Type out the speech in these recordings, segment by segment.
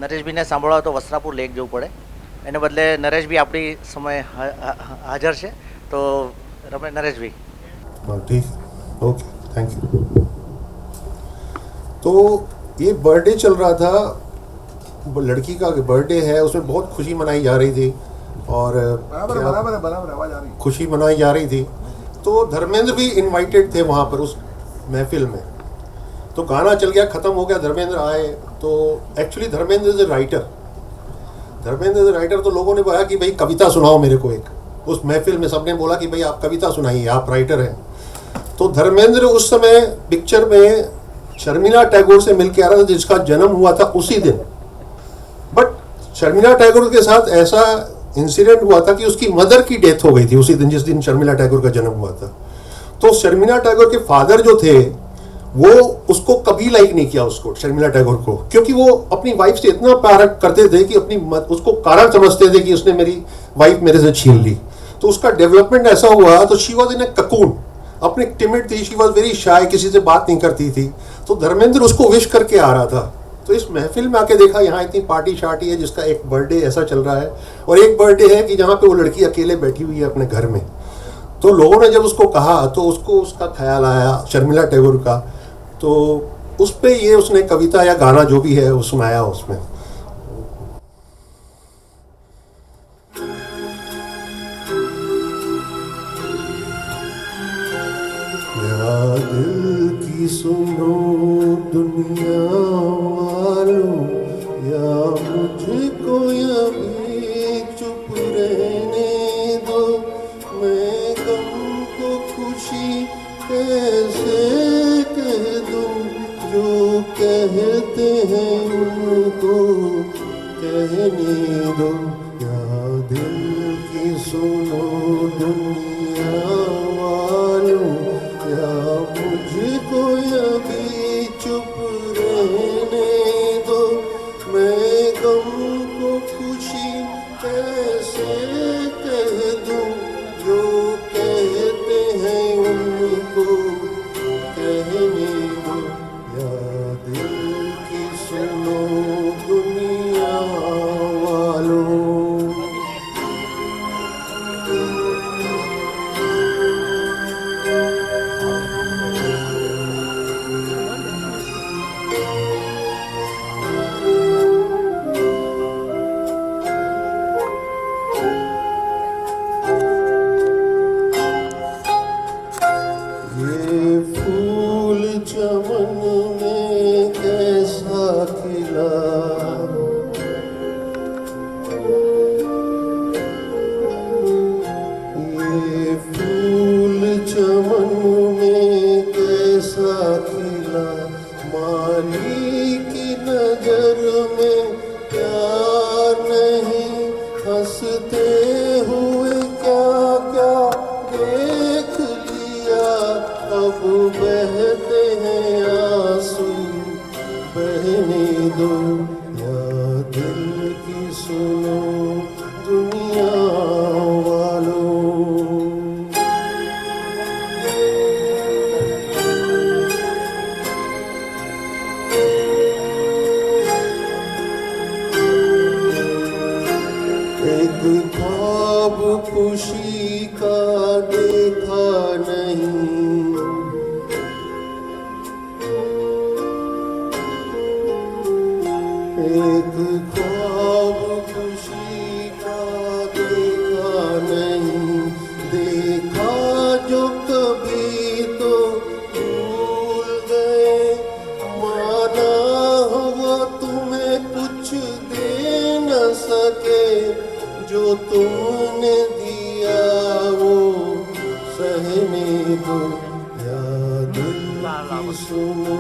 નરેશભાઈને સાંભળવા હોય તો વસ્ત્રાપુર લેક જવું પડે, એને બદલે નરેશભાઈ આપણી સમયે હાજર છે. તો નરેશભાઈ. ठीक, ओके, थैंक यू. तो ये बर्थडे चल रहा था, लड़की का बर्थडे है, उसमें बहुत खुशी मनाई जा रही थी और बराबर आवाज आ रही, खुशी मनाई जा रही थी. तो धर्मेंद्र भी इनवाइटेड थे वहाँ पर उस महफिल में. तो गाना चल गया, ख़त्म हो गया, धर्मेंद्र आए. तो actually Dharmendra is a writer. तो लोगों ने बोला कि भाई कविता सुनाओ मेरे को एक. उस महफिल में सबने बोला कि भाई आप कविता सुनाइए, आप राइटर हैं. तो धर्मेंद्र उस समय पिक्चर में शर्मिला टैगोर से मिलके आ रहा था, जिसका जन्म हुआ था उसी दिन. बट शर्मिला टैगोर के साथ ऐसा इंसिडेंट हुआ था कि उसकी मदर की डेथ हो गई थी उसी दिन, जिस दिन शर्मिला टैगोर का जन्म हुआ था. तो शर्मिला टैगोर के फादर जो थे वो उसको कभी लाइक नहीं किया, उसको शर्मिला टैगोर को, क्योंकि वो अपनी वाइफ से इतना प्यार करते थे कि उसको कारण समझते थे कि उसने मेरी वाइफ मेरे से छीन ली. तो उसका डेवलपमेंट ऐसा हुआ. तो she was in A cocoon, अपनी टिमिड थी, शी वॉज वेरी शाय, किसी से बात नहीं करती थी. तो धर्मेंद्र उसको विश करके आ रहा था. तो इस महफिल में आके देखा यहाँ इतनी पार्टी शार्टी है, जिसका एक बर्थडे ऐसा चल रहा है, और एक बर्थडे है कि जहाँ पे वो लड़की अकेले बैठी हुई है अपने घर में. तो लोगों ने जब उसको कहा तो उसको उसका ख्याल आया शर्मिला टैगोर का. तो उस पे ये उसने कविता या गाना जो भी है वो सुनाया उसमें. या दिल की सुनो दुनिया वालों, या मुझको अभी चुप रहने दो. मैं गम को खुशी कैसे कह दूं, जो कहते हैं उनको कहने दो. या दिल की सुनो दुनिया वालों, या मुझको अभी चुप रहने दो. मैं गम को खुशी कैसे कह दूं, जो कहते हैं उनको कहने दो. या दिल की सुनो दुनिया वालों. ये फूल चमन में कैसा खिला, ये फूल चमन में कैसा खिला. माली की नजर में प्यार नहीं, हंसते हुए क्या क्या देख लिया. अब बहते हैं आंसू बहने दो. या दिल की सुनो दुनिया वालों. एक ख्वाब खुशी का देखा नहीं, एक ख्वाब खुशी का देखा नहीं. देखा जो कभी तो भूल गए, माना हुआ तुम्हें कुछ दे न सके. जो तुमने दिया वो सहने दो. या दिल की सुनो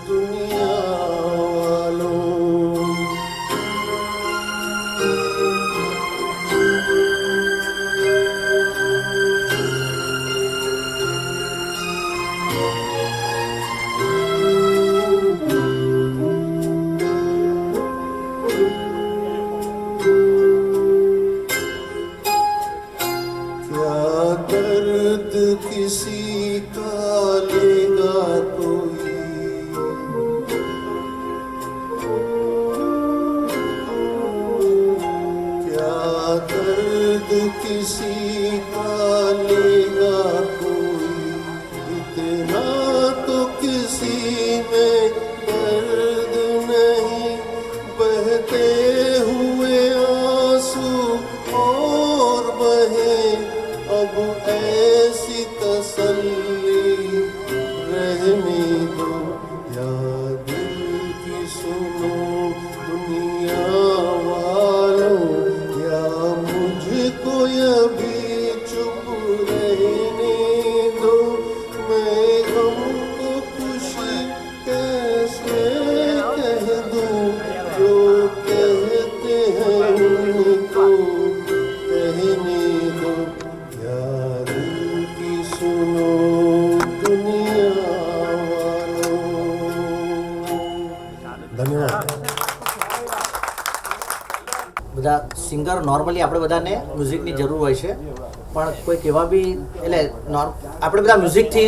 दुनिया वालों. किसी का लेगा कोई, इतना तो किसी में दर्द नहीं, बहते हुए आंसू और बहे, अब ऐसी तसल्ली रहने दो, या दिल की सुनो दुनिया वालों, या मुझको अभी चुप रहने दो, मैं गम को खुशी कैसे कह दूं, जो कहते हैं उनको कहने दो, या दिल की सुनो दुनिया वालों। धन्यवाद। બધા સિંગર નોર્મલી આપણે બધાને મ્યુઝિકની જરૂર હોય છે, પણ કોઈક એવા બી એટલે આપણે બધા મ્યુઝિકથી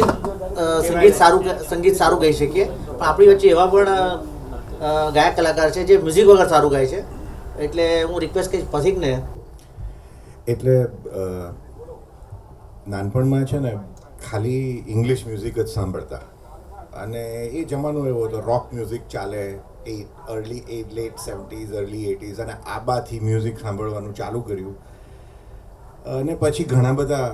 સંગીત સારું ગાઈ શકીએ, પણ આપણી વચ્ચે એવા પણ ગાયક કલાકાર છે જે મ્યુઝિક વગર સારું ગાય છે. એટલે હું રિક્વેસ્ટ કરીશ પથિકને. એટલે નાનપણમાં છે ને ખાલી ઇંગ્લિશ મ્યુઝિક જ સાંભળતા, અને એ જમાનો એવો હતો, રોક મ્યુઝિક ચાલે, લેટ 70s અર્લી 80s, અને આબાથી મ્યુઝિક સાંભળવાનું ચાલુ કર્યું. અને પછી ઘણા બધા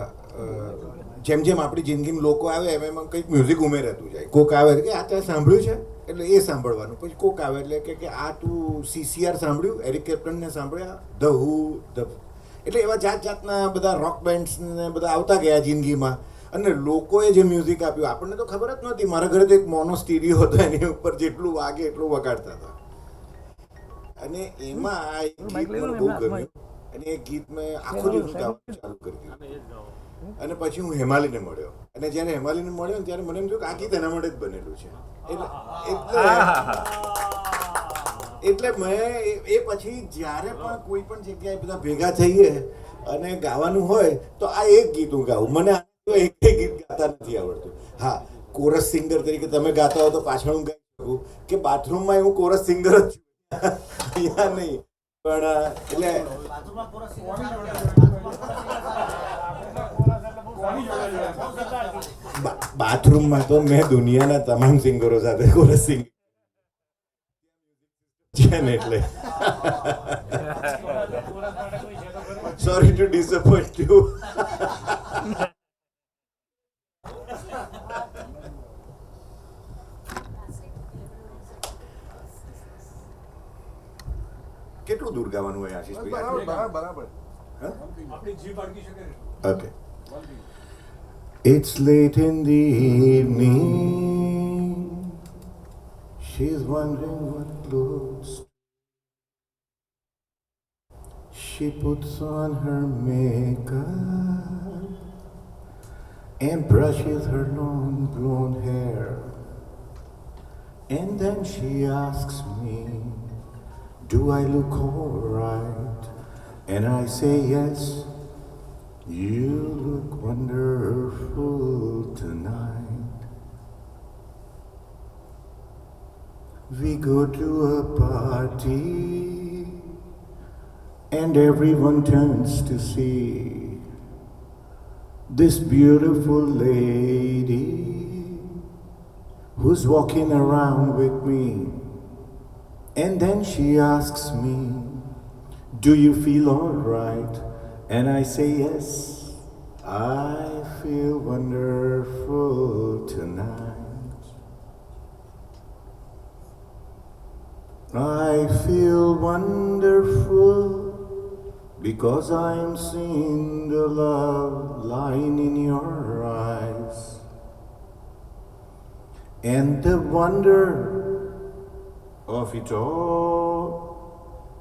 જેમ જેમ આપણી જિંદગીમાં લોકો આવે એમાં કંઈક મ્યુઝિક ઉમેરાતું જાય. કોક આવે કે આ ત્યાં સાંભળ્યું છે એટલે એ સાંભળવાનું, પછી કોક આવે એટલે કે આ તું CCR સાંભળ્યું, એરિક ક્લેપ્ટનને સાંભળ્યા, ધ હુ, એટલે એવા જાત જાતના બધા રોક બેન્ડ્સ ને બધા આવતા ગયા જિંદગીમાં. અને લોકોએ જે મ્યુઝિક આપ્યું આપણને તો ખબર જ નહોતી. મારા ઘરે તો એક મોનો સ્ટીરિયો હતો, એની ઉપર જેટલું વાગે એટલું વગાડતા હતા. અને એમાં આ એક ગીત મને બહુ ગમ્યું, અને એ ગીત મેં આખો દિવસ ગાવાનું ચાલુ કરી દીધું. અને પછી હું હેમાલીને મળ્યો, અને જ્યારે હેમાલીને મળ્યો ત્યારે મને એમ થયું કે આ ગીત એના માટે જ બનેલું છે. એટલે મેં એ પછી જ્યારે પણ કોઈ પણ જગ્યાએ બધા ભેગા થઈએ અને ગાવાનું હોય તો આ એક ગીત હું ગાઉં. મને એક ગીત ગાતા નથી આવડતું. હા, કોરસ સિંગર તરીકે તમે ગાતા હો તો પાછળ હું ગાઈ શકું, કે બાથરૂમમાં હું કોરસ સિંગર જ છું, અહીંયા નહીં. પણ એટલે બાથરૂમમાં તો મેં દુનિયાના તમામ સિંગરો સાથે કોરસ સિંગ છે ને, એટલે સોરી ટુ ડિસઅપોઇન્ટ યુ. કેટલું દૂર ગાવાનું હોય આશીષભાઈ? બરાબર. Okay. It's late in the evening. She's wondering what clothes. She puts on her makeup and brushes her long blonde hair. And then she asks me, do I look alright? And I say yes. You look wonderful tonight. We go to a party and everyone turns to see this beautiful lady who's walking around with me. And then she asks me, do you feel alright? And I say yes, I feel wonderful tonight. I feel wonderful because I'm seeing the love lying in your eyes. And the wonder of it all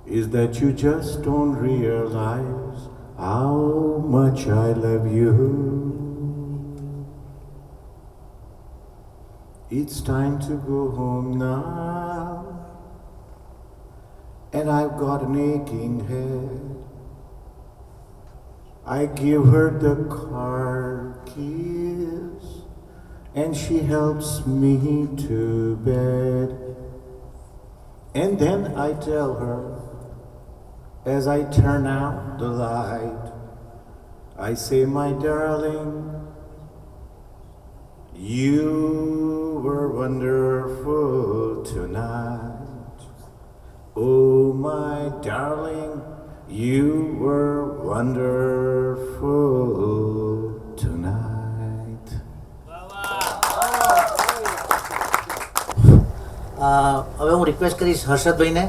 is that you just don't realize how much I love you. It's time to go home now, and I've got an aching head. I give her the car keys and she helps me to bed. And then I tell her, as I turn out the light, I say, my darling, you were wonderful tonight. Oh, my darling, you were wonderful tonight. હવે હું request કરીશ હર્ષદભાઈને.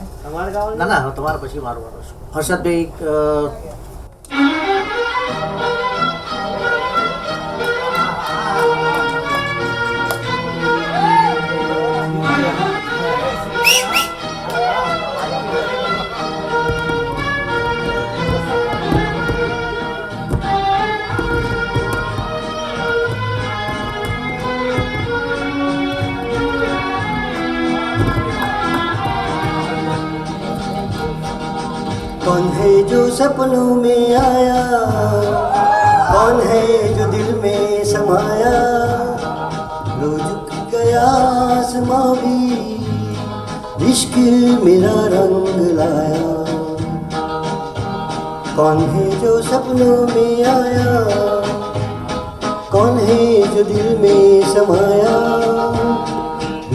ના ના તમારા પછી મારો વારો છે. હર્ષદભાઈ कौन है जो सपनों में आया, कौन है जो दिल में समाया, लो झुक गया आसमां भी, इश्क मेरा रंग लाया। कौन है जो सपनों में आया, कौन है जो दिल में समाया,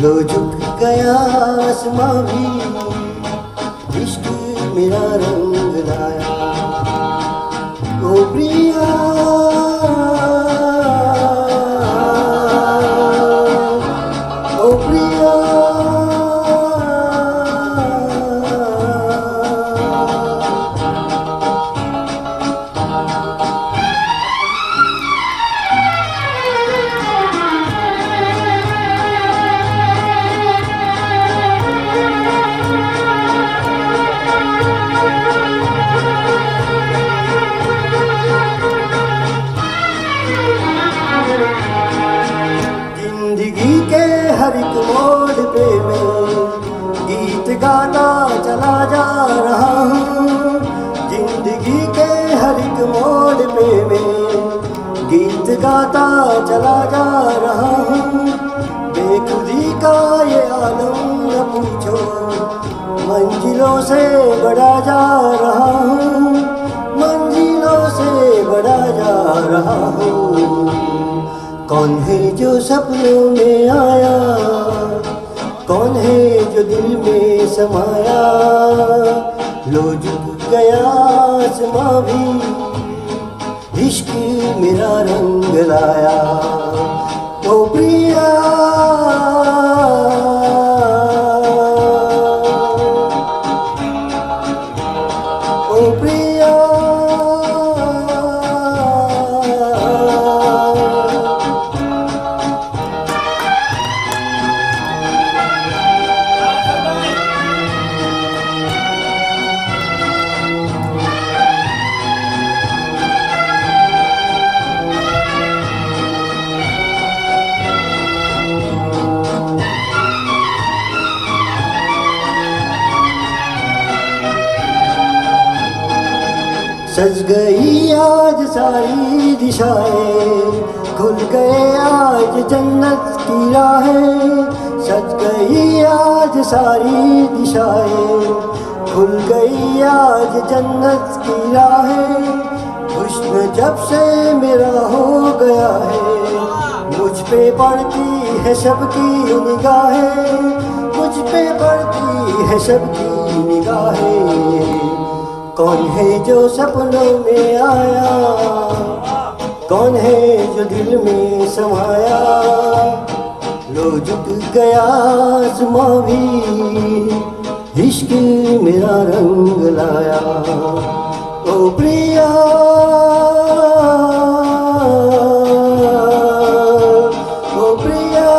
लो झुक गया आसमां भी, इश्क मेरा रंग लाया। ओ प्रिया ओ प्रिया जिंदगी के हर एक मोड़ पे मैं गीत गाता चला जा रहा हूँ। जिंदगी के हर एक मोड़ पे मैं गीत गाता चला जा रहा हूँ। बेखुदी का ये आलम न पूछो, मंजिलों से बढ़ा जा रहा हूँ, मंजिलों से बढ़ा जा रहा हूँ। कौन है जो सपनों में आया, कौन है जो दिल में समाया, लो झुक गया आसमां भी, इश्क मेरा रंग लाया। ओ प्रिया ओ प्रिया सज गई आज सारी दिशाएं, खुल गए आज जन्नत की राहें। सज गई आज सारी दिशाएं, खुल गई आज जन्नत की राहें। हुस्न जब से मेरा हो गया है, मुझ पे पड़ती है सबकी निगाहें, मुझ पे पड़ती है सबकी निगाहें। कौन है जो सपनों में आया, कौन है जो दिल में समाया, लो झुक गया आसमां भी, इश्क मेरा रंग लाया। ओ प्रिया ओ प्रिया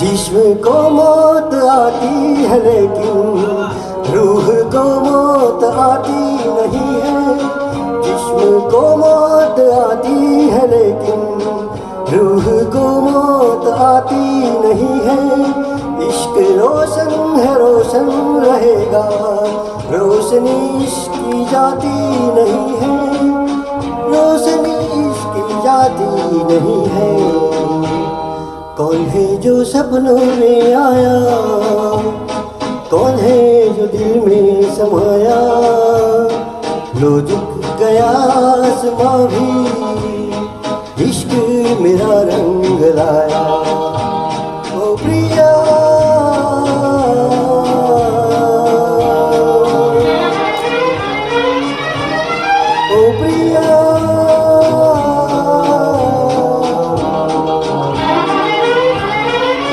जिस्म को मौत आती है लेकिन रूह को मौत आती नहीं है। जिस्म को मौत आती है लेकिन रूह को मौत आती नहीं है, इश्क रोशन है रोशन रहेगा, रोशनी इश्क की जाती नहीं है, रोशनी इश्क की जाती नहीं है। कौन है जो सपनों में आया, कौन है जो दिल में समाया, लो झुक गया आसमां भी, इश्क मेरा रंग लाया। ओ प्रिया ओ प्रिया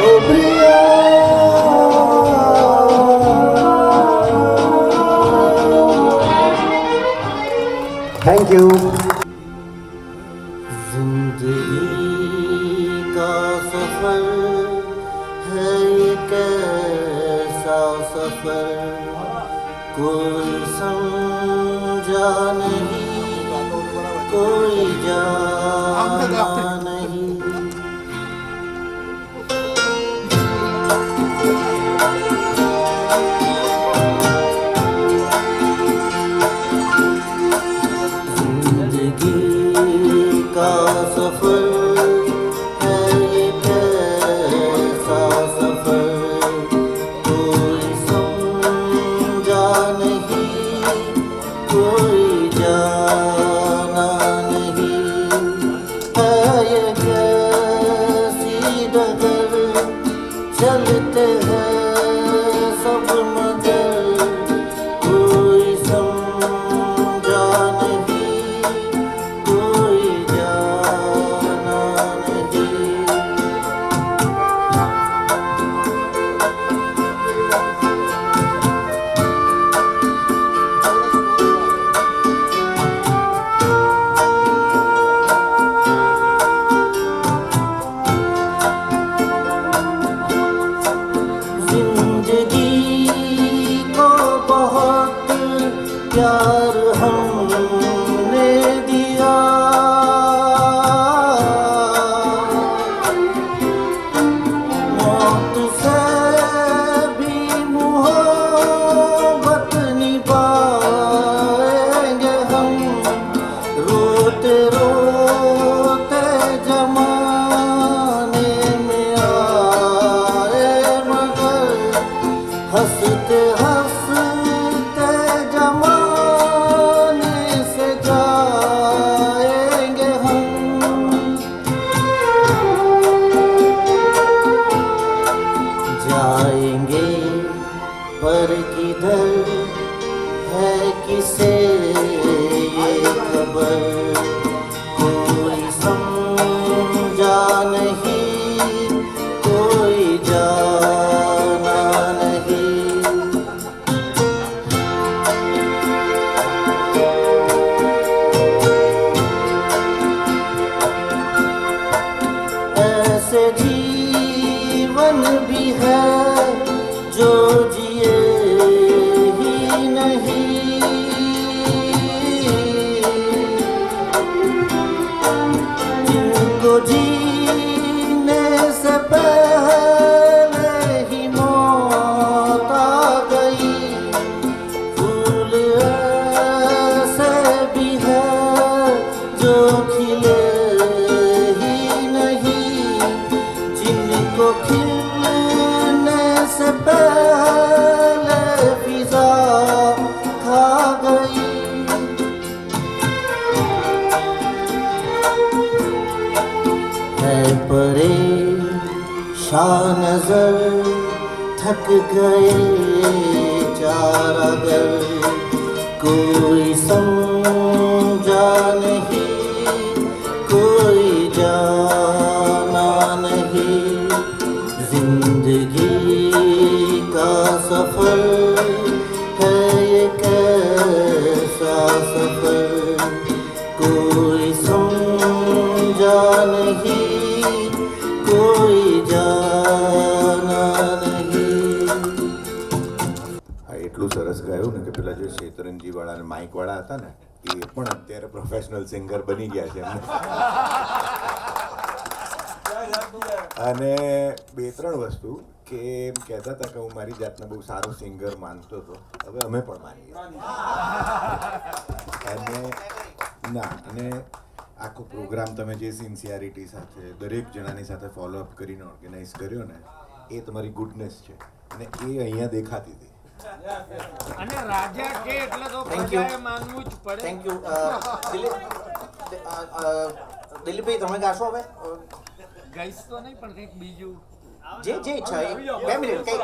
ओ प्रिया थैंक यू। जिंदगी का सफर है एक ऐसा सफर, कोई समझा नहीं, कोई जाना नहीं। जिंदगी का सफर है एक ऐसा सफर, कोई समझा नहीं, कोई जाना नहीं। है ये कैसी डगर, चलते हैं सब मगर, कोई समझा नहीं, कोई जाना नहीं। जिंदगी को बहुत प्यार हमने दिया, मौत से भी मोहब्बत निभाएंगे हम, रोते रोते जमाने में आए मगर, हंसते हंसते जमाने से जाएंगे हम। जाएंगे पर किधर है किसे ये खबर, कोई समझा नहीं, कोई जाना नहीं। ऐसे जीवन भी है जो जिए ही नहीं, जिनको जीने से पहले ही मौत आ गई। फूल ऐसे भी है जो खिले ही नहीं, जिनको खिलने से पहले फिजा खा गई। है परेशान नजर, थक गए चारागर, कोई समझा नहीं, कोई जाना नहीं। जिंदगी का सफर है एक ऐसा सफर, कोई समझा नहीं, कोई जाना नहीं। એટલું સરસ ગાયું ને કે પેલા જે શેતરંજી વાળા અને માઇક વાળા હતા ને એ પણ અત્યારે પ્રોફેશનલ સિંગર બની ગયા છે. અને 2-3 વસ્તુ કે એમ કહેતા હતા કે હું મારી જાતને બહુ સારો સિંગર માનતો હતો, હવે અમે પણ માનીએ. અને ના, અને આખો પ્રોગ્રામ તમે જે સિન્સિયરિટી સાથે દરેક જણાની સાથે ફોલોઅપ કરીને ઓર્ગેનાઇઝ કર્યો ને, એ તમારી ગુડનેસ છે અને એ અહીંયા દેખાતી હતી. અને રાજા કે એટલે તો Thank you. પ્રજાએ માનવું જ પડે. Thank you. દિલીપભાઈ તમે ગાશો હવે? ગઈશ તો નહીં પણ કંઈક બીજું. જે ઈચ્છા એ 2 મિનિટ કઈ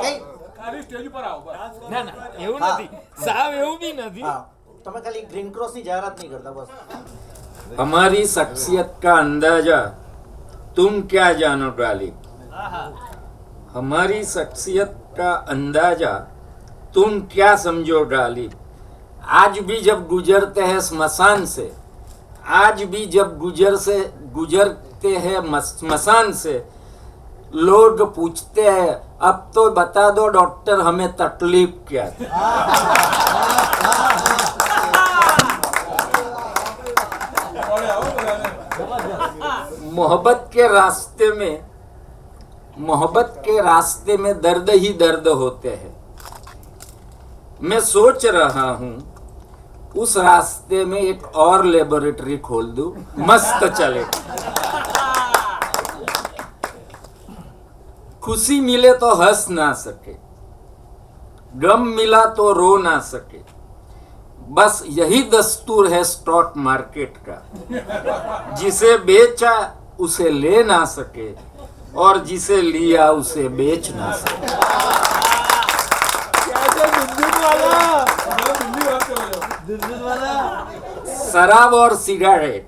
ના ના એવું હા. નથી, સાવ એવું બી નથી. હા, તમે ખાલી ગ્રીન ક્રોસ ની જાહેરાત નહીં કરતા બસ. हमारी शख्सियत का अंदाजा तुम क्या जानो गालिब, हमारी शख्सियत का अंदाजा तुम क्या समझो गालिब. आज भी जब गुजरते हैं स्मशान से, आज भी जब गुजरते हैं स्मशान से, लोग पूछते हैं अब तो बता दो डॉक्टर हमें तकलीफ क्या थी. मोहब्बत के रास्ते में दर्द ही दर्द होते हैं. मैं सोच रहा हूं उस रास्ते में एक और लेबोरेटरी खोल दूं, मस्त चले. खुशी मिले तो हंस ना सके, गम मिला तो रो ना सके, बस यही दस्तूर है स्टॉक मार्केट का. जिसे बेचा उसे ले ना सके और जिसे लिया उसे बेच ना सके. शराब और सिगारेट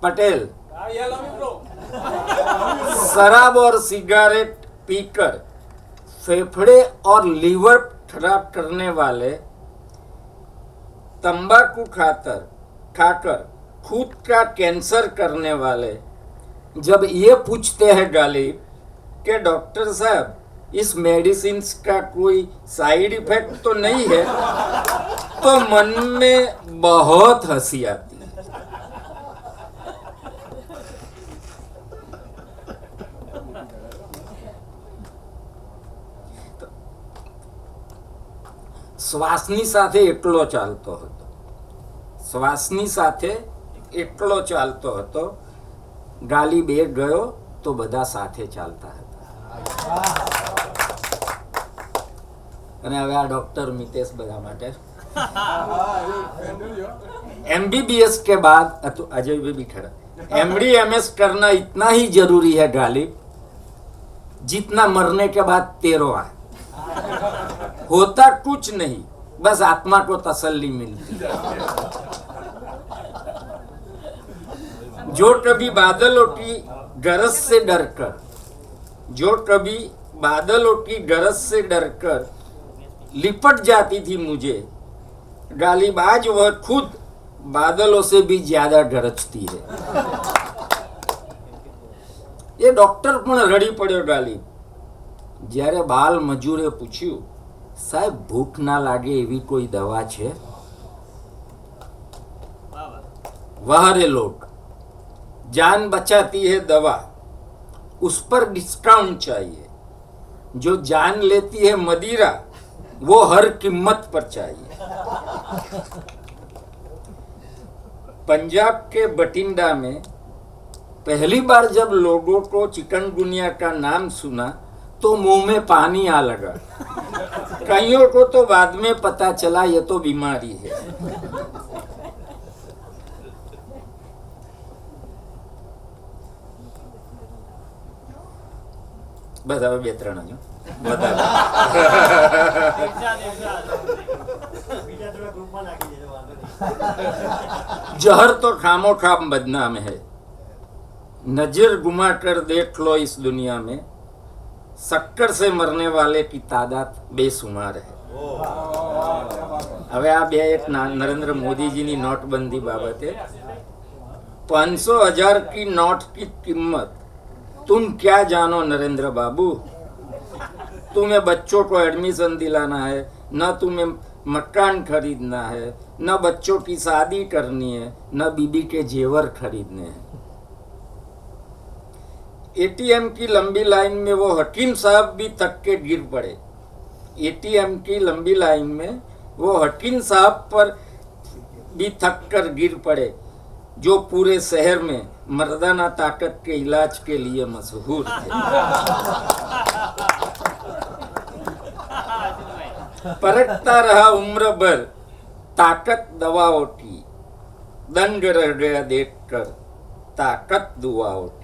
पटेल, शराब और सिगारेट पीकर फेफड़े और लीवर खराब करने वाले, तंबाकू खाकर खुद का कैंसर करने वाले जब ये पूछते हैं गालिब कि डॉक्टर साहब इस मेडिसिन का कोई साइड इफेक्ट तो नहीं है, तो मन में बहुत हंसी आती है. શ્વાસની સાથે એકલો ચાલતો હતો. ગાલિબ એક ગયો તો બધા સાથે ચાલતા હતા. અને હવે આ ડॉक्टर મિતેશ બધા માટે एमबीबीएस के बाद अजय भी खड़ा, एमडी एमएस करना इतना ही जरूरी है गालिब जितना मरने के बाद 13 है. होता कुछ नहीं, बस आत्मा को तसल्ली मिलती है. जो कभी बादलों की गरज से डरकर लिपट जाती थी मुझे, गालिब आज वह खुद बादलों से भी ज्यादा गरजती है. ये डॉक्टर પણ રડી પડ્યો ગાલિબ જ્યારે બાલ મજૂરે પૂછ્યું, સાહેબ ભૂખ ના લાગે એવી કોઈ દવા છે? वह रे लोग, जान बचाती है दवा, उस पर डिस्काउंट चाहिए. जो जान लेती है मदिरा, वो हर कीमत पर चाहिए. पंजाब के बठिंडा में पहली बार जब लोगों को चिकनगुनिया का नाम सुना तो मुंह में पानी आ लगा. कईयों को तो बाद में पता चला ये तो बीमारी है. बस હવે 2-3 હજુ जहर तो खामो खाम बदनाम है, नजर घुमा कर देख लो इस दुनिया में, शक्कर से मरने वाले की तादाद बेशुमार है. હવે આ બે એક નરેન્દ્ર મોદીજીની નોટબંધી બાબતે 500,000 की नोट की कीमत तुम क्या जानो नरेंद्र बाबू. तुम्हें बच्चों को एडमिशन दिलाना है, न तुम्हें मकान खरीदना है, न बच्चों की शादी करनी है, न बीबी के जेवर खरीदने हैं. एटीएम की लंबी लाइन में वो हकीम साहब भी थक के गिर पड़े। एटीएम की लंबी लाइन में वो हकीम साहब पर भी थक कर गिर पड़े, जो पूरे शहर में मर्दाना ताकत के इलाज के लिए मशहूर थे। परखता रहा उम्र भर ताकत दवाओं की, दंग रह गया देखकर ताकत दुआओं की।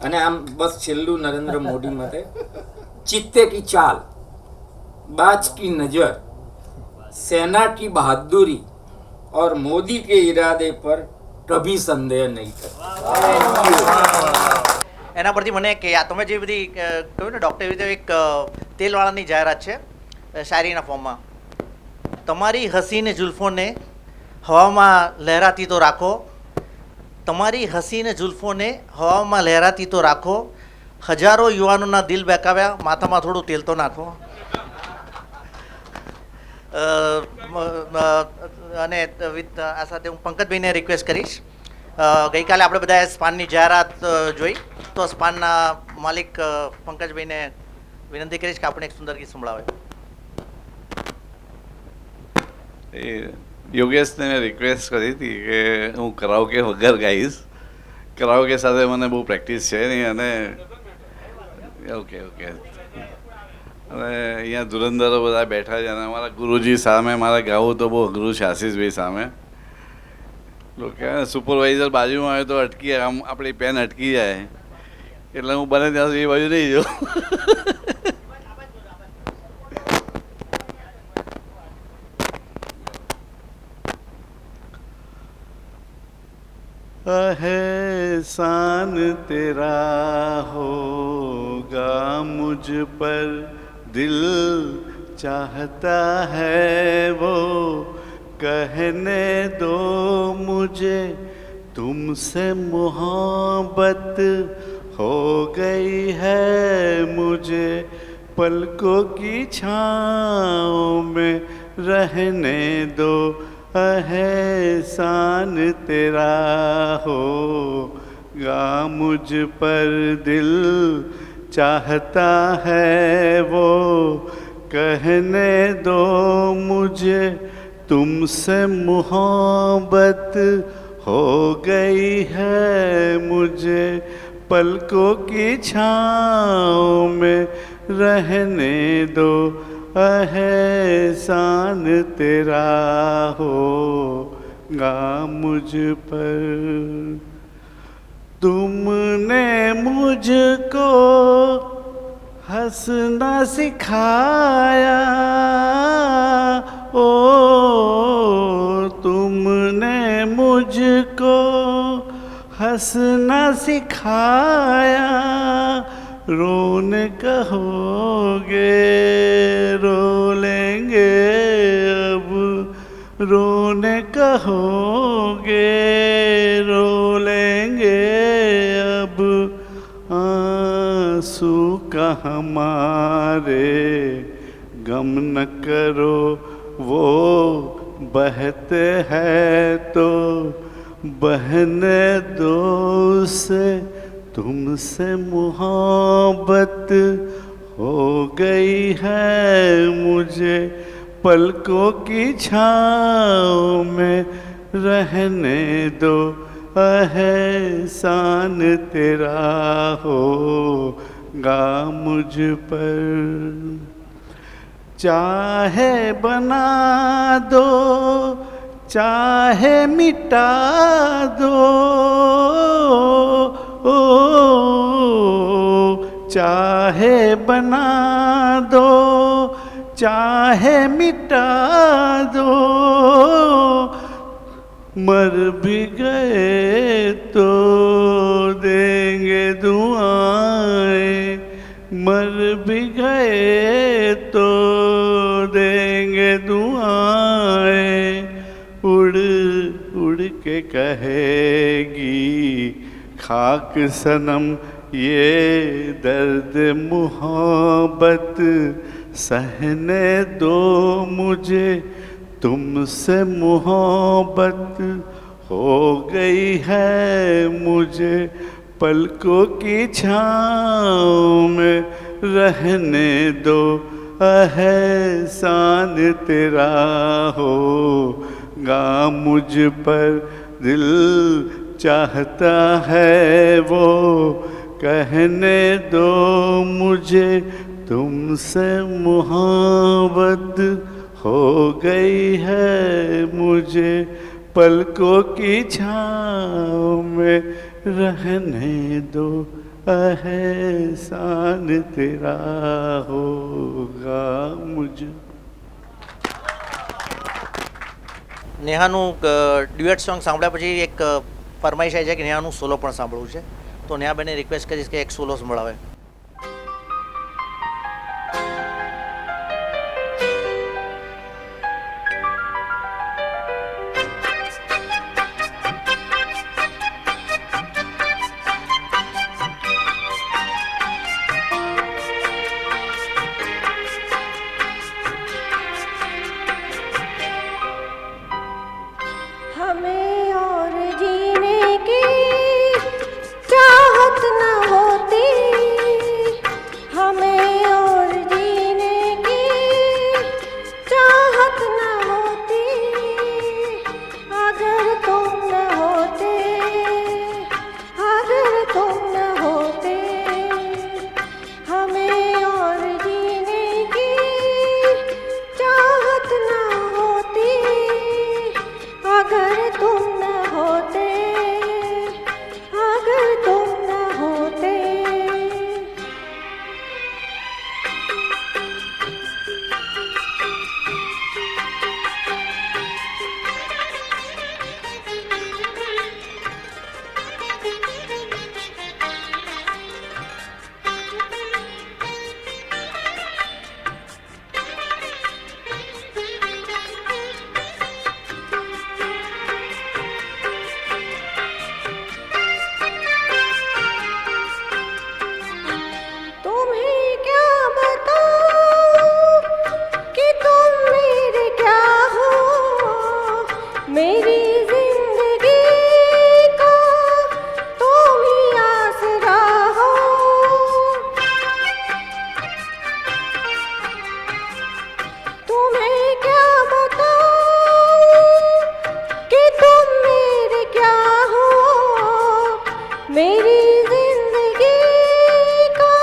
અને આમ બસ છેલ્લું નરેન્દ્ર મોદી માટે, चित्ते की चाल, बाज की नजर, सेना की बहादुरी और मोदी के इरादे पर कभी संदेह नहीं करता। એના પરથી મને કે આ તમે જે બધી કહ્યું ને ડૉક્ટર, એવી રીતે એક તેલવાળાની જાહેરાત છે શાયરીના ફોર્મમાં. તમારી હસીને જુલ્ફોને હવામાં લહેરાતી તો રાખો, તમારી હસીને જુલ્ફોને હવામાં લહેરાતી તો રાખો, હજારો યુવાનોના દિલ બહેકાવ્યા, માથામાં થોડું તેલ તો નાખો. અને વિથ આ સાથે હું પંકજભાઈને રિક્વેસ્ટ કરીશ, ગઈકાલે આપણે બધાએ સ્પાનની જાહેરાત જોઈ, તો સ્પાનના માલિક પંકજભાઈને વિનંતી કરીશ કે આપણે એક સુંદર ગીત સંભળાવે. એ યોગેશને મેં રિક્વેસ્ટ કરી હતી કે હું કરાઓકે વગર ગાઈશ. કરાઓકે સાથે મને બહુ પ્રેક્ટિસ છે નહીં, અને ઓકે ઓકે. અને અહીંયા ધુરંધરો બધા બેઠા છે, અને અમારા ગુરુજી સામે મારે ગાવું તો બહુ અઘરું છે, આશીષભાઈ સામે. લોકો સુપરવાઇઝર બાજુમાં આવે તો અટકી, આમ આપણી પેન અટકી જાય, એટલે હું બને ત્યાં સુધી એ બાજુ નહીં જાઉં. एहसान तेरा होगा मुझ पर, दिल चाहता है वो कहने दो मुझे, तुमसे मोहब्बत हो गई है मुझे, पलकों की छाँव में रहने दो, एहसान तेरा होगा मुझ पर, दिल चाहता है वो कहने दो मुझे, तुमसे मोहब्बत हो गई है मुझे, पलकों की छाँव में रहने दो, एहसान तेरा होगा मुझ पर। तुमने मुझको हंसना सिखाया, ओ तुमने मुझको हंसना सिखाया, रोने कहोगे रो लेंगे अब, रोने कहोगे रो लेंगे अब, आंसू का हमारे गम न करो, वो बहते हैं तो बहने दो उसे, तुमसे मोहब्बत हो गई है मुझे, पलकों की छाँव में रहने दो, एहसान तेरा होगा मुझ पर। चाहे बना दो चाहे मिटा दो, ओ चाहे बना दो चाहे मिटा दो, मर भी गए तो देंगे दुआएं, मर भी गए तो देंगे दुआएं, उड़ उड़ के कहेगी खाक सनम ये दर्द मोहब्बत, सहने दो मुझे, तुमसे मोहब्बत हो गई है मुझे, पलकों की छाँव में रहने दो, एहसान तेरा होगा मुझ पर, दिल चाहता है वो कहने दो मुझे, तुमसे मोहब्बत हो गई है मुझे, पलकों की छाँव में रहने दो, एहसान तेरा होगा मुझे. નેહાનું ડ્યુએટ સોંગ સાંભળ્યા પછી એક ફરમાઈશ આવી છે કે નેહાનું સોલો પણ સાંભળવું છે, તો નેહાબેનને રિક્વેસ્ટ કરીશ કે એક સોલો સંભળાવે. हमें और जीने की चाहत न होती, हमें और जीने की चाहत न होती, अगर तुम न होते, अगर तुम न होते, हमें और जीने की चाहत न होती, अगर तुम न होते, अगर तुम न होते. तुम्हें क्या बताऊं कि तुम मेरे क्या हो, मेरी जिंदगी का तुम ही आसरा हो. तुम्हें क्या बताऊं कि तुम मेरे क्या हो, मेरी जिंदगी का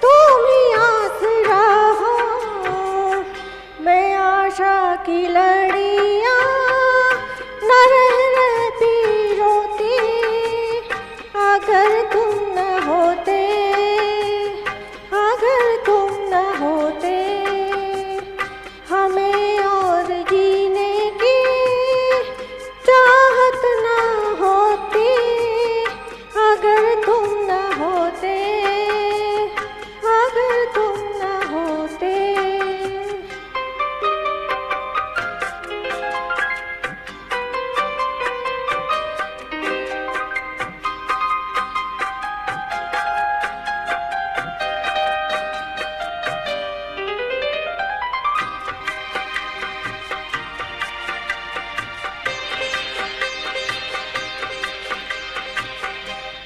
तुम ही आसरा हो. मैं आशा की लड़ियां न रहती रोती, अगर तुम न होते, अगर तुम न होते, हमें और जीने की चाहत न होती, अगर तुम न होते, अगर तुम न होते.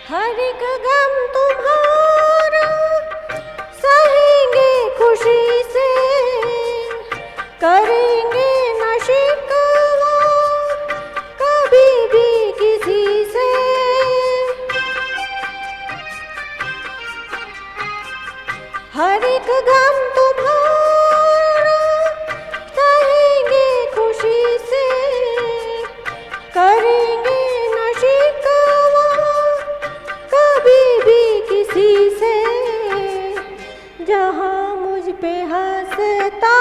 हर एक गम तुम्हारा सहेंगे खुशी से, करेंगे न शिकवा कभी भी किसी से. हर एक गम तुम्हारा सहेंगे खुशी से, करेंगे न शिकवा कभी भी किसी से. जहाँ मुझ पे हंसता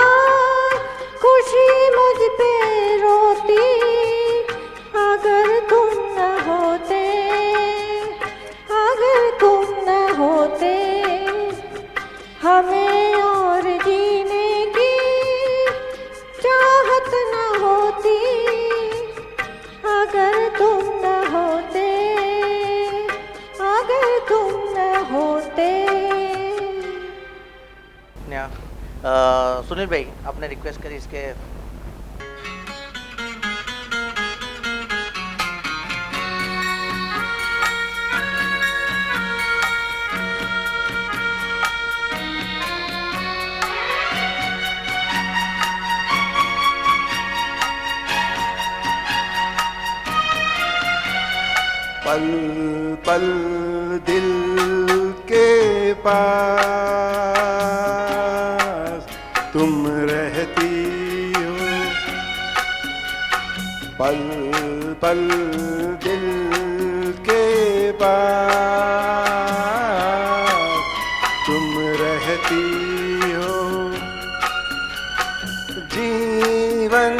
खुशी मुझ पे रोती, अगर तुम न होते, अगर तुम न होते, हमें और जीने की चाहत न होती, अगर तुम न होते, अगर तुम न होते. સુનિલભાઈ આપને રિક્વેસ્ટ કરીશ કે पल पल दिल के पास तुम रहती हो, पल पल दिल के पास तुम रहती हो। जीवन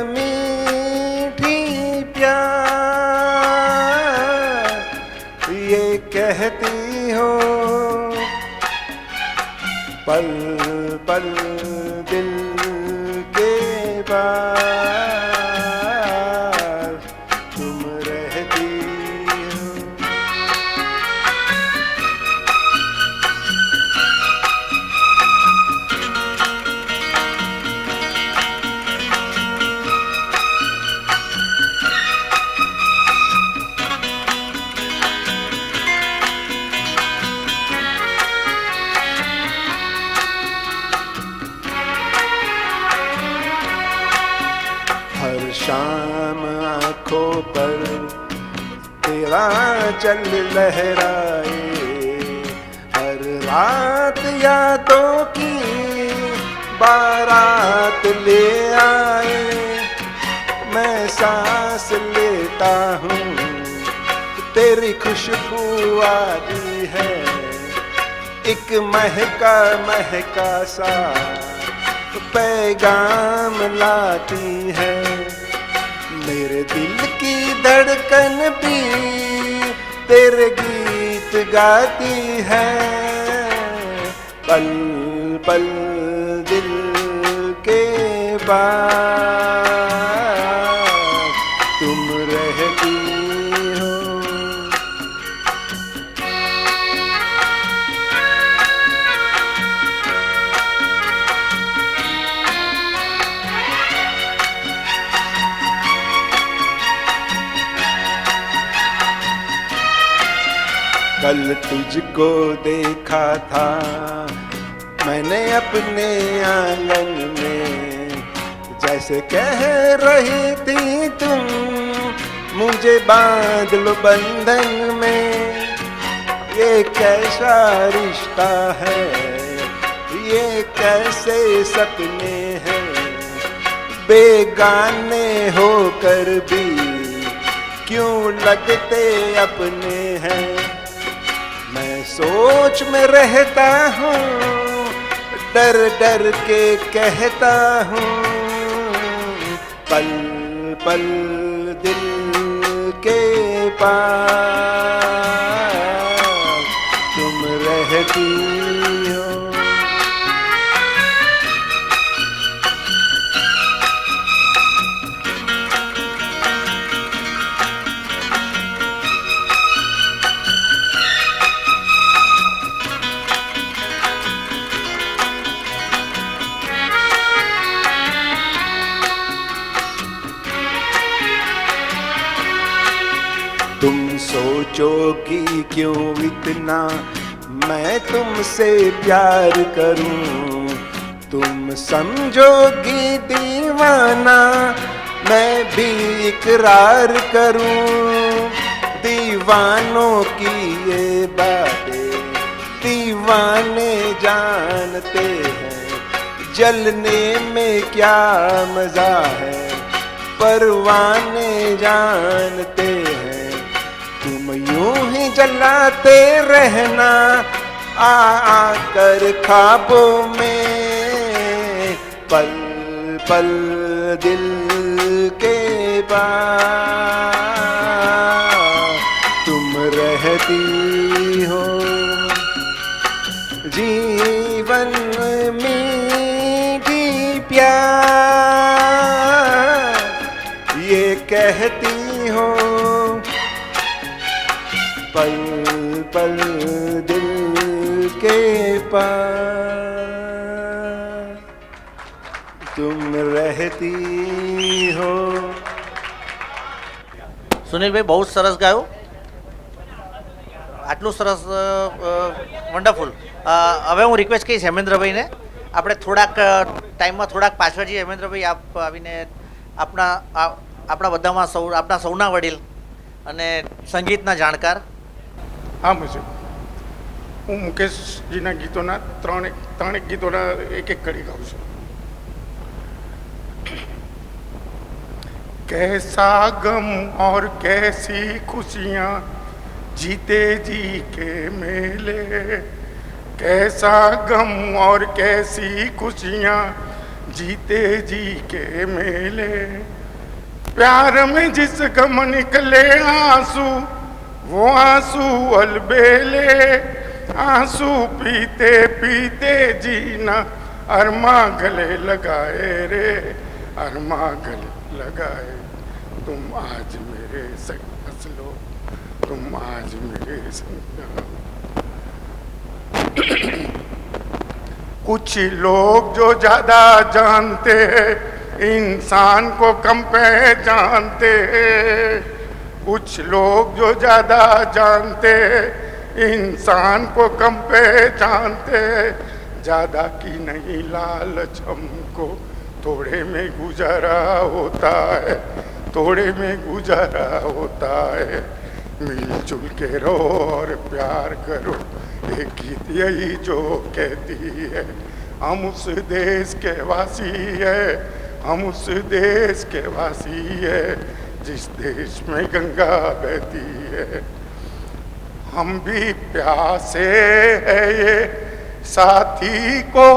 मीठी प्यास ये कहती हो, पल पल दिल के पास तुम रहती हो। हर शाम आंखों पर तेरा चल लहराए, हर रात यादों की बारात ले आए। मैं सांस लेता हूँ तेरी खुशबू आती है, एक महका महका सा पैगाम लाती है। मेरे दिल की धड़कन भी तेरे गीत गाती है, पल पल दिल के पास तुम रहती हो। कल तुझको देखा था मैंने अपने आंगन में, जैसे कह रही थी तुम मुझे बांध लो बंधन में। ये कैसा रिश्ता है, ये कैसे सपने हैं, बेगाने होकर भी क्यों लगते अपने हैं। मैं सोच में रहता हूँ, डर डर के कहता हूँ, पल पल दिल के पास तुम रहती हो। तुम सोचोगी क्यों इतना मैं तुमसे प्यार करूं, तुम समझोगी दीवाना मैं भी इकरार करूं। दीवानों की ये बातें दीवाने जानते हैं, जलने में क्या मजा है परवाने जानते हैं। तुम यूं ही जलाते रहना आकर ख्वाबों में, पल पल दिल के पास तुम रहती हो। जीवन मीठी प्यार ये कहती हो, पल पल दिल के पास तुम रहती हो। સુનિલભાઈ બહુ સરસ ગાયો, આટલું સરસ વન્ડરફુલ. હવે હું રિક્વેસ્ટ કહીશ હેમેન્દ્રભાઈને, આપણે થોડાક ટાઈમમાં થોડાક પાછળ હેમેન્દ્રભાઈ આપ આવીને આપણા બધામાં આપણા સૌના વડીલ અને સંગીતના જાણકાર. હા મુજબ હું મુકેશજીના ગીતોના ત્રણેક ગીતોના એક કડી ગાઉં છું. कैसा गम और कैसी खुशियाँ जीते जी के मेले, कैसा गम और कैसी खुशियाँ जीते जी के मेले, प्यार में जिस गम निकले आंसू वो आंसू अलबेले, आंसू पीते पीते जीना अरमा गले लगाए रे, अरमा गले लगाए. तुम आज मेरे संग हंस लो, तुम आज मेरे संग. कुछ लोग जो ज्यादा जानते हैं इंसान को कम पहचानते हैं, कुछ लोग जो ज्यादा जानते हैं इंसान को कम पहचानते हैं. ज्यादा की नहीं लालच हमको थोड़े में गुजारा होता है, थोड़े में गुजारा होता है. मिलजुल के रहो और प्यार करो, एक गीत यही जो कहती है. हम उस देश के वासी है, हम उस देश के वासी है जिस देश में गंगा बहती है. हम भी प्यासे है ये साथी को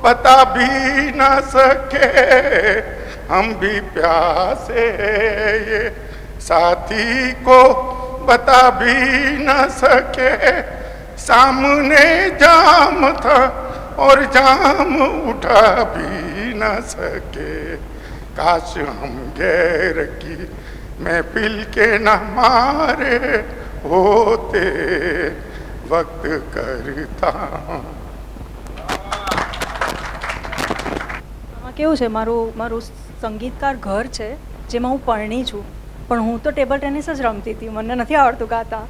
बता भी ना सके, हम भी प्यासे ये साथी को बता भी ना सके. सामने जाम था और जाम उठा भी ना सके. काश हम गैर की महफिल के न मारे होते, वक्त करता. કેવું છે, મારું સંગીતકાર ઘર છે જેમાં હું પરણી છું, પણ હું તો ટેબલ ટેનિસ જ રમતી હતી, મને નથી આવડતું ગાતા.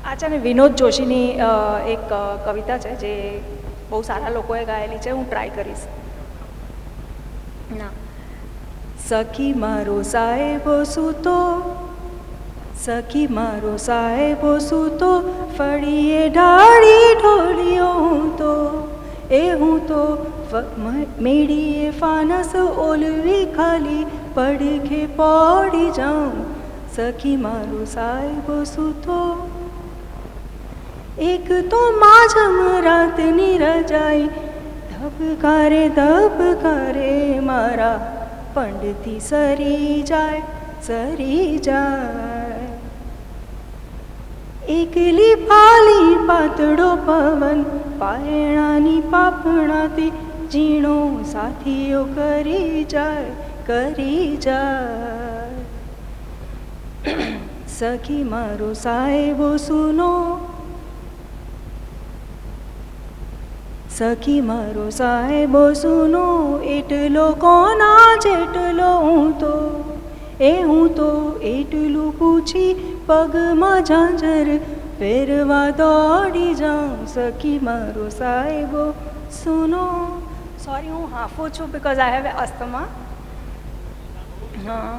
આ છે ને વિનોદ જોશીની એક કવિતા છે જે બહુ સારા લોકોએ ગાયેલી છે, હું ટ્રાય કરીશ. ના. સખી મારો સાહેબો સૂતો, સખી મારો સાહેબો સૂતો, ફળીએ ઢાળી ઢોળ્યો હું તો, એ હું તો મેળીએ ફાનસ ઓલવી ખાલી પડખે પડી જાઉં. સખી મારો સાહેબો સૂતો, એક તો માઝમ રાતની રજાઈ ધબકારે મારા પંડથી સરી જાય. એકલી ફાલી પાતળો પવન પાયણાની પાપણાથી ઝીણો સાથીઓ કરી જાય. સખી મારો સાહેબો સુનો, સખી મારો સાહેબો સુનો, એટલો કોના જેટલો હું તો, એ હું તો એટલું પૂછી પગમાં ઝાંઝર પહેરવા દોડી જાઉં. સખી મારો સાહેબો સુનો. સોરી, હું હાફું છું બિકોઝ આઈ હેવ અસ્થમા. હા.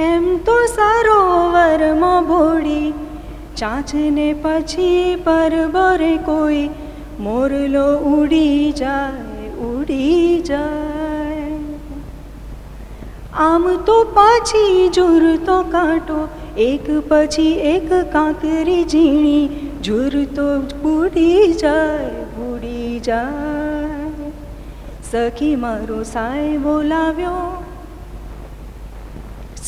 એમ તો સરોવરમાં ભોળી ચાંચને પછી પરબરે કોઈ મોરલો ઉડી જાય. આમ તો પાછી ઝૂરતો કાંટો એક પછી એક કાંકરી ઝીણી ઝૂરતો બુડી જાય. સખી મારો સાહેબો લાવ્યો,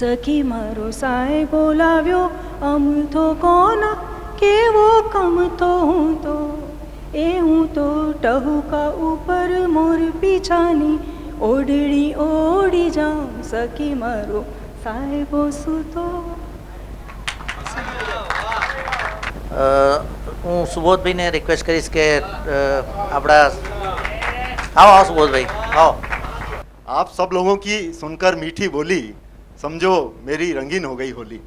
સખી મારો સાહેબો લાવ્યો, અમથો કોના કેવો કમતો હું તો, એ હું તો ટહુકા ઉપર મોર પીછાની ઓઢડી ઓડી જાઉં. સખી મારો સાહેબો સૂતો. હું સુબોધભાઈને રિક્વેસ્ટ કરીશ કે આપણા આવો સુબોધભાઈ આવો. आप सब लोगों की सुनकर मीठी बोली समझो मेरी रंगीन हो गई होली.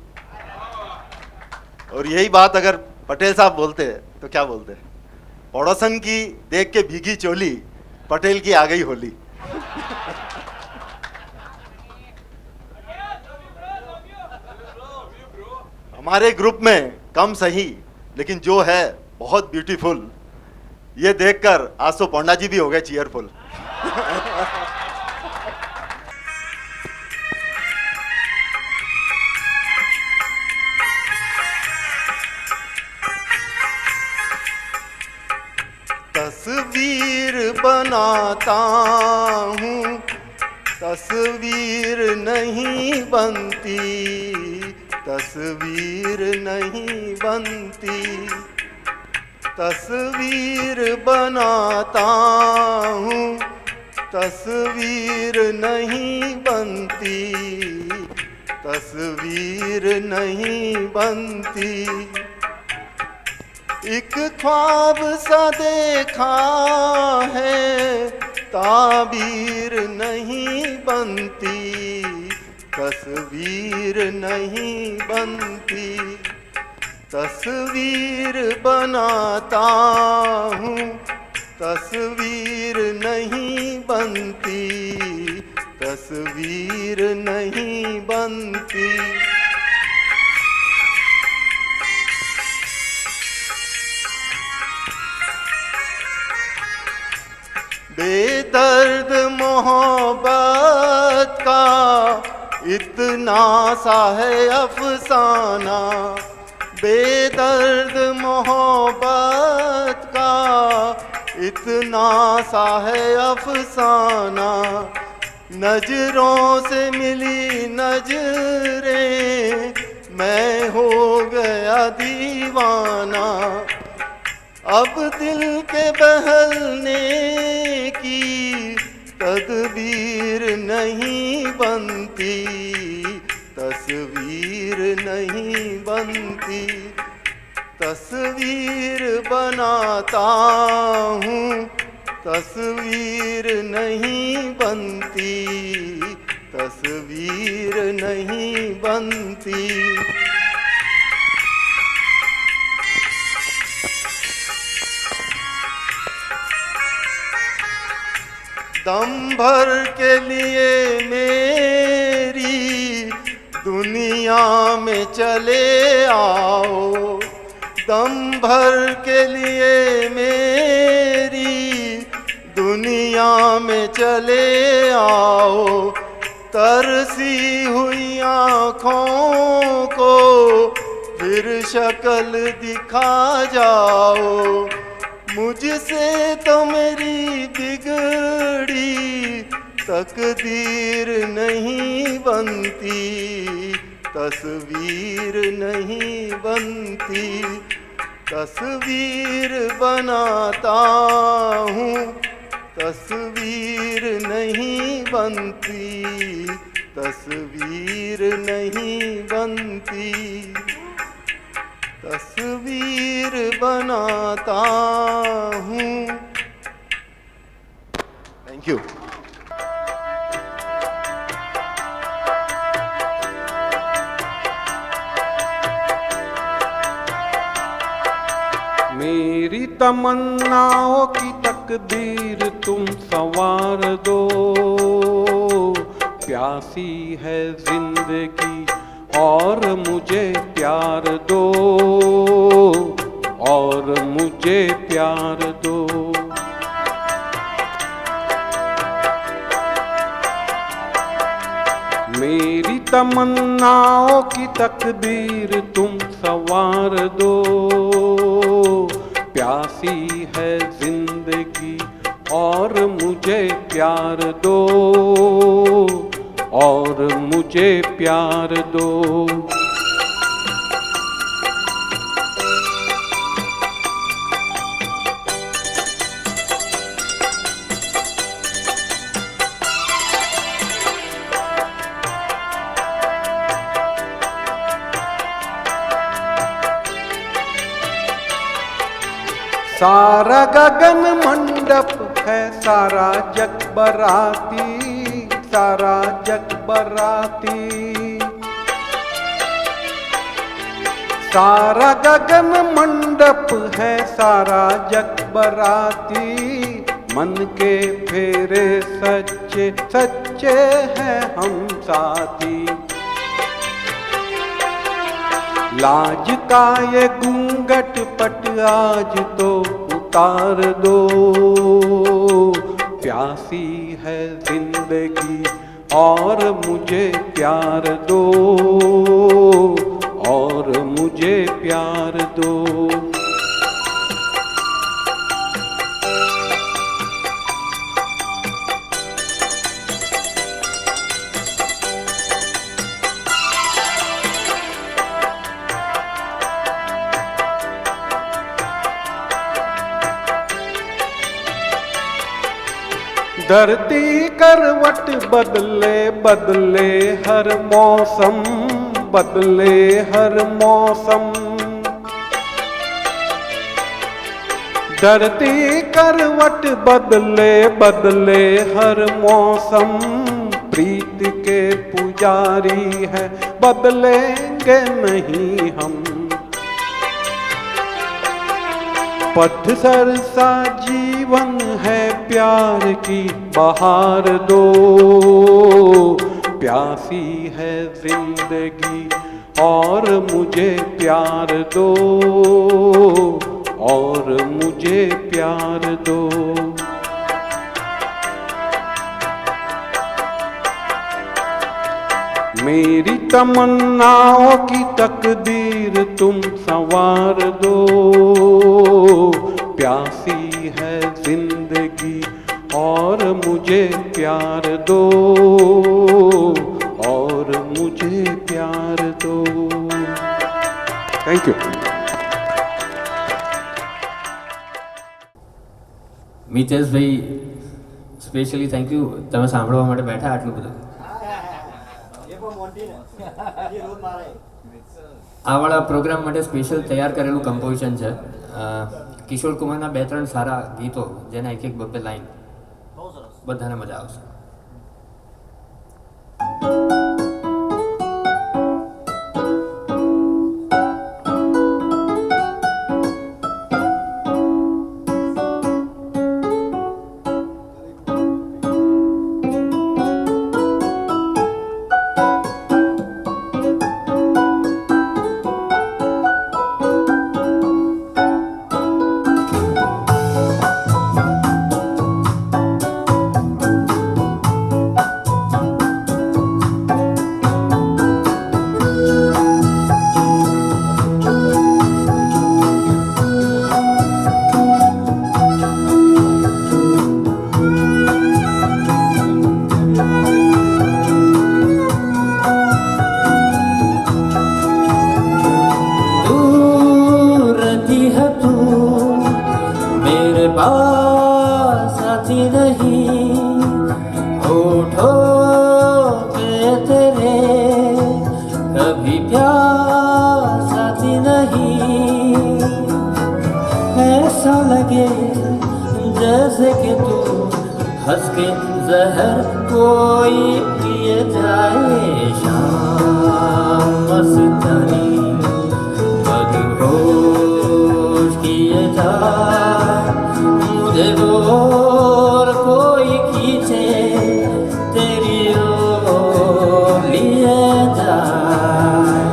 और यही बात अगर पटेल साहब बोलते तो क्या बोलते, पड़ोसन की देख के भीगी चोली पटेल की आ गई होली। हमारे ग्रुप में कम सही लेकिन जो है बहुत ब्यूटीफुल, ये देखकर आसो पौंडा जी भी हो गए चीयरफुल। तस्वीर बनाता हूँ, तस्वीर नहीं बनती, तस्वीर नहीं बनती। तस्वीर बनाता हूँ, तस्वीर नहीं बनती, तस्वीर नहीं बनती। एक ख्वाब सा देखा है, ताबीर नहीं बनती, तस्वीर नहीं बनती। तस्वीर बनाता हूँ, तस्वीर नहीं बनती, तस्वीर नहीं बनती। बेदर्द मोहब्बत का इतना सा है अफसाना, बेदर्द मोहब्बत का इतना सा है अफसाना। नजरों से मिली नजरें, मैं हो गया दीवाना। अब दिल के बहलने की तदबीर नहीं बनती, तस्वीर नहीं बनती। तस्वीर बनाता हूँ, तस्वीर नहीं बनती, तस्वीर नहीं बनती। दम भर के लिए मेरी दुनिया में चले आओ, दम भर के लिए मेरी दुनिया में चले आओ। तरसी हुई आँखों को फिर शक्ल दिखा जाओ। मुझसे तो मेरी बिगड़ी तकदीर नहीं बनती, तस्वीर नहीं बनती। तस्वीर बनाता हूँ, तस्वीर नहीं बनती, तस्वीर नहीं बनती। तस्वीर बनाता हूँ। Thank you. मेरी तमन्नाओं की तकदीर तुम संवार दो, प्यासी है जिंदगी और मुझे प्यार दो, और मुझे प्यार दो। मेरी तमन्नाओं की तकदीर तुम संवार दो, प्यासी है जिंदगी और मुझे प्यार दो, और मुझे प्यार दो। सारा गगन मंडप है, सारा जग बराती, सारा जग बराती। सारा गगन मंडप है, सारा जग बराती। मन के फेरे सच्चे सच्चे हैं हम साथी। लाज का ये घूंघट पट आज तो उतार दो, प्यासी है जिंदगी और मुझे प्यार दो, और मुझे प्यार दो। धरती करवट बदले बदले हर मौसम, बदले हर मौसम। धरती करवट बदले बदले हर मौसम। प्रीत के पुजारी है बदलेंगे नहीं हम। पतझड़ सा जीवन है प्यार की बहार दो, प्यासी है जिंदगी और मुझे प्यार दो, और मुझे प्यार दो। मेरी तमन्नाओं की तकदीर तुम संवार दो, प्यासी है जिंदगी और मुझे प्यार दो, और मुझे प्यार दो। Thank you. મિતેશભાઈ specially thank you, તમે સાંભળવા માટે બેઠા આટલું બધું. આ વાળા પ્રોગ્રામ માટે સ્પેશિયલ તૈયાર કરેલું કમ્પોઝિશન છે. કિશોર કુમારના 2-3 સારા ગીતો જેના એક એક બબ્બે લાઈન, બધાને મજા આવશે. जैसे कि तू हंस के जहर कोई पिए जाए, शाम मस्तानी मदहोश किए जाए, मुझे और कोई खींचे तेरी ओर लिए जाए।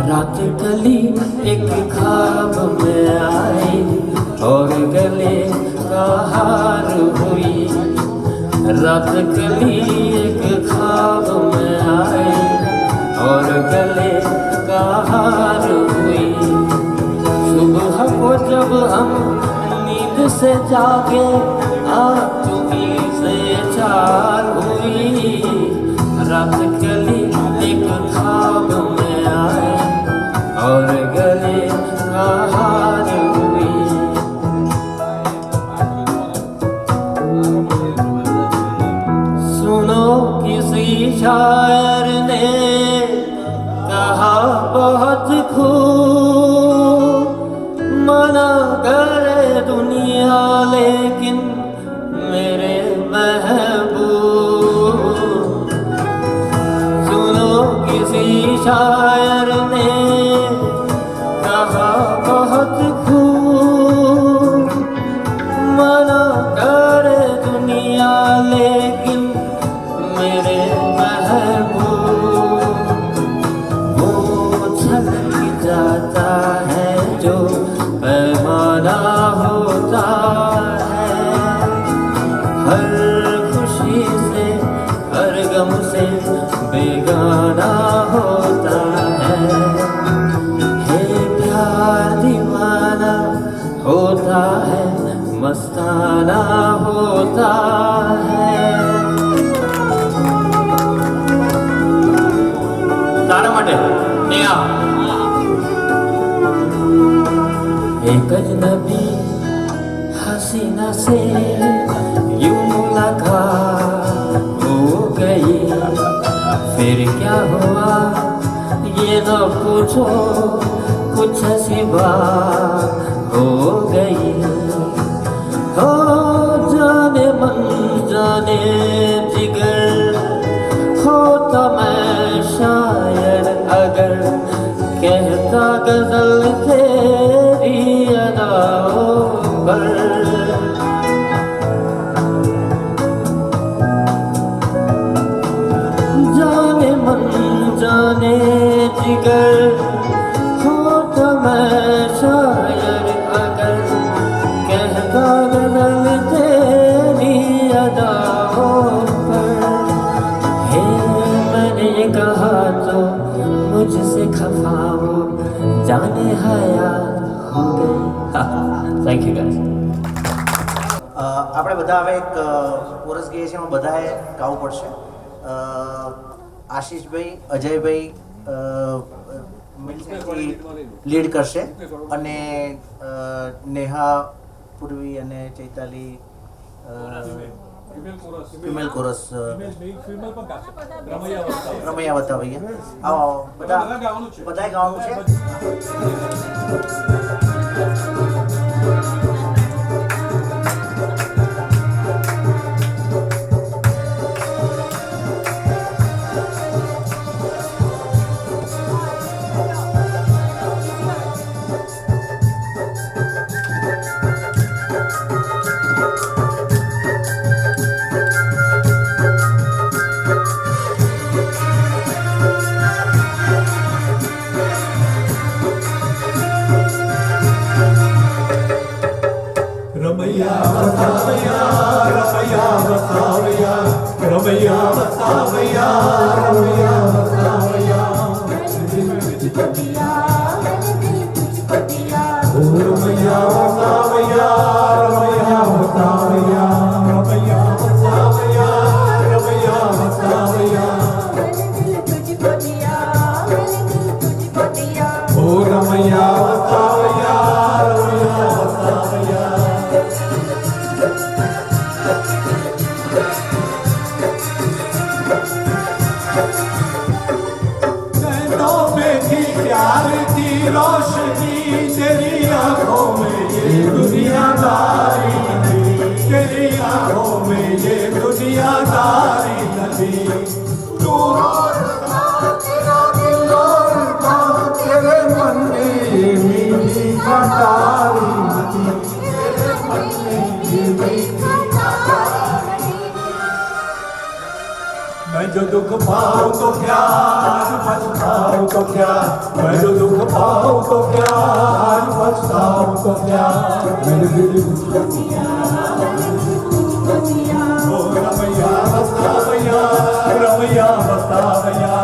रात गली एक ख्वाब में आई और गले का हार हुई, रात गली एक ख्वाब में आई और गले का हार हुई। सुबह को जब हम नींद से जागे आँखों से चार हुई, रात गली एक ख्वाब में आई और गले का हार हुई। सुनो किसी शायर ने कहा बहुत खूब, मना करे दुनिया लेकिन मेरे महबूब। सुनो किसी शायर ने होता है तारा માટે नेहा एक अजनबी हसीना से यूं मुलाकात हो गई फिर क्या हुआ ये न पूछो कुछ ऐसी बात हो गई हो जाने मन जाने जिगर होता मैं शायर अगर कहता गजल तेरी अदाओं पर जाने मन जाने जिगर होता मैं शायर अगर कहता गजल तेरी अदाओं पर हे मैंने ये कहा तो मुझसे खफा हो जाने हयात हो गई थैंक यू गाइस આપણે બધા હવે એક કોરસ ગઈએ છીએ એમાં બધાએ ગાવું પડશે આશીષભાઈ અજયભાઈ લીડ કરશે અને નેહા પૂર્વી અને ચૈતાલી ફિમેલ કોરસ રમૈયા વતાવૈયા આવો બધાએ ગાવાનું છે मैं जो दुख पाऊं तो क्या आज पछताऊं तो क्या मैं जो दुख पाऊं तो क्या आज पछताऊं तो क्या मेरे दिल ओ रमैया बता भैया रमैया बता भैया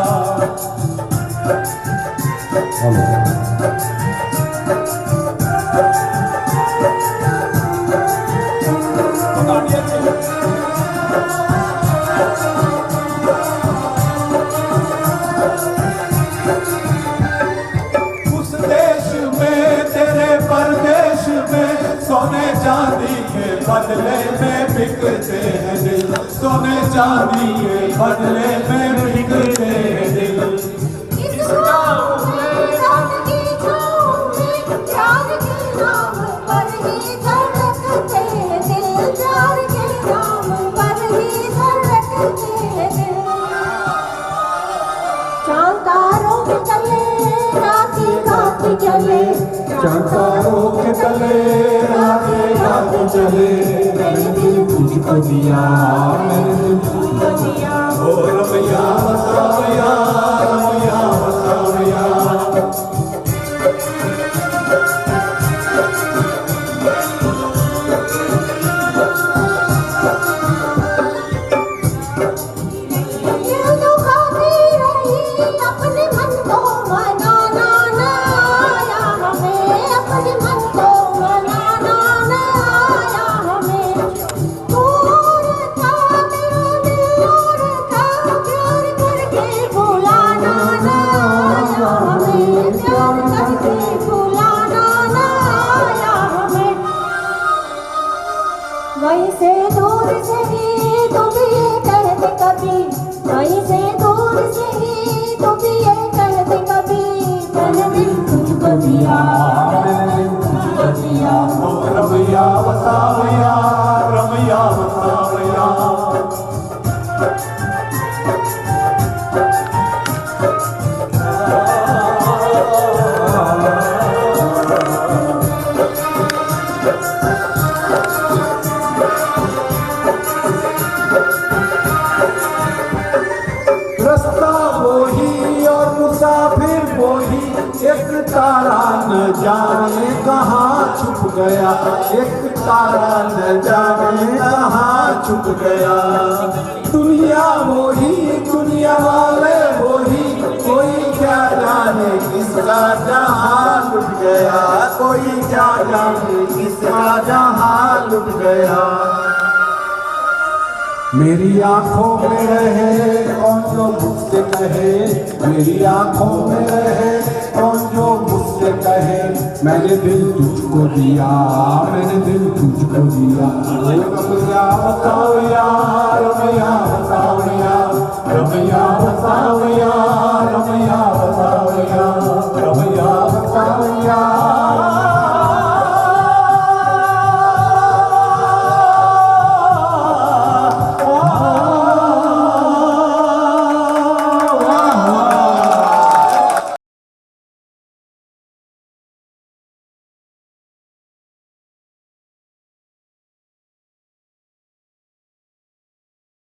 सोने चांदी के बदले में बिकते हैं दिल सोने चांदी के बदले में बिकते हैं दिल चले चांतारों के तले रातें रातें चले मैंने दिल तुझको दिया मैंने दिल तुझको दिया ओ रमैया बता भैया रमैया बता भैया गया, एक तारा न जाने कहाँ छुप गया। दुनिया वही, दुनिया वाले वही, कोई क्या जाने किसका जहां लुट गया, कोई क्या जाने किसका जहां लुट गया। मेरी आंखों में रहे कौन जो मुझसे कहे, मेरी आंखों में रहे कौन जो मुझसे कहे, मैंने दिल तुझको दिया, मैंने दिल तुझको दिया। बताओ यार, बताओ यार।